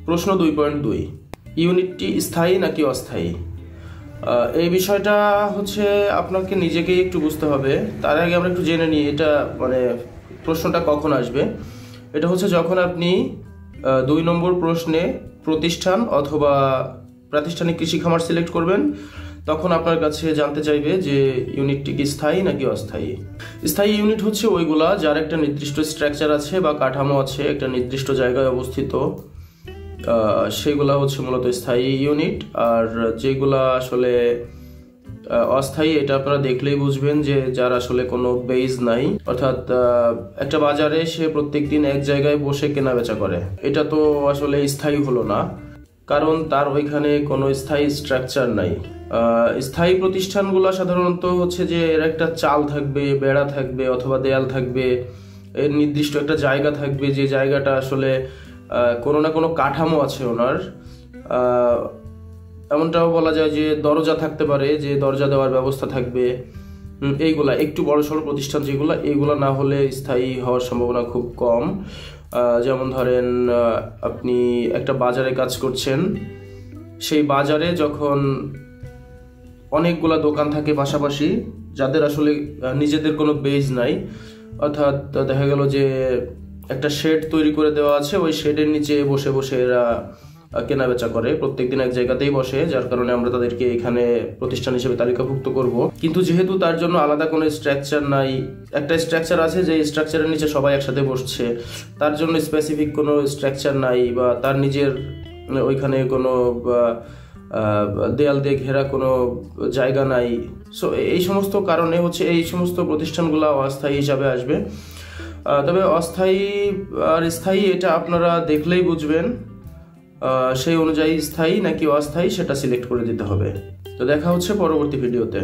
প্রশ্ন 2.2 ইউনিটটি স্থায়ী নাকি অস্থায়ী? এই বিষয়টা হচ্ছে আপনাকে নিজেকেই একটু বুঝতে হবে। তার আগে আমরা একটু জেনে নিই এটা মানে প্রশ্নটা কখন আসবে। এটা হচ্ছে যখন আপনি 2 নম্বর প্রশ্নে প্রতিষ্ঠান অথবা প্রাতিষ্ঠানিক কৃষি খামার সিলেক্ট করবেন, তখন আপনার কাছে জানতে চাইবে যে ইউনিটটি কি স্থায়ী নাকি অস্থায়ী। স্থায়ী ইউনিট হচ্ছে ওইগুলা যার একটা নির্দিষ্ট স্ট্রাকচার আছে বা কাঠামো আছে, একটা নির্দিষ্ট জায়গায় অবস্থিত, সেগুলা হচ্ছে মূলত স্থায়ী ইউনিট। আর যেগুলা আসলে অস্থায়ী, এটা আপনারা দেখলেই বুঝবেন যে যার আসলে কোনো বেজ নাই, অর্থাৎ একটা বাজারে সে প্রত্যেকদিন এক জায়গায় বসে কেনা বেচা করে, এটা তো আসলে স্থায়ী হলো না, কারণ তার ওইখানে কোনো স্থায়ী স্ট্রাকচার নাই। স্থায়ী প্রতিষ্ঠানগুলো সাধারণত হচ্ছে যে এর একটা চাল থাকবে, বেড়া থাকবে অথবা দেয়াল থাকবে, এর নির্দিষ্ট একটা জায়গা থাকবে, যে জায়গাটা আসলে কোনো না কোনো কাঠামো আছে ওনার। এমনটাও বলা যায় যে দরজা থাকতে পারে, যে দরজা দেওয়ার ব্যবস্থা থাকবে। এইগুলা একটু বড়সড় প্রতিষ্ঠান যেগুলো, এইগুলা না হলে স্থায়ী হওয়ার সম্ভাবনা খুব কম। যেমন ধরেন আপনি একটা বাজারে কাজ করছেন, সেই বাজারে যখন অনেকগুলা দোকান থাকে পাশাপাশি, যাদের আসলে নিজেদের কোনো বেজ নাই, অর্থাৎ দেখা গেল যে একটা শেড তৈরি করে দেওয়া আছে, ওই শেডের নিচে বসে বসে এরা কেনা বেচা করে, প্রত্যেকদিন এক জায়গাতেই বসে, যার কারণে আমরা তাদেরকে এখানে প্রতিষ্ঠান হিসেবে তালিকাভুক্ত করব। কিন্তু যেহেতু তার জন্য আলাদা কোনো স্ট্রাকচার নাই, একটা স্ট্রাকচার আছে যে স্ট্রাকচারের নিচে সবাই একসাথে বসছে, তার জন্য স্পেসিফিক কোনো স্ট্রাকচার নাই বা তার নিজের ওইখানে কোনো দেয়াল দিয়ে ঘেরা কোনো জায়গা নাই। সো এই সমস্ত কারণে হচ্ছে এই সমস্ত প্রতিষ্ঠানগুলো অস্থায়ী হিসাবে আসবে। তবে অস্থায়ী আর স্থায়ী এটা আপনারা দেখলেই বুঝবেন, সেই অনুযায়ী স্থায়ী নাকি অস্থায়ী সেটা সিলেক্ট করে দিতে হবে। তো দেখা হচ্ছে পরবর্তী ভিডিওতে।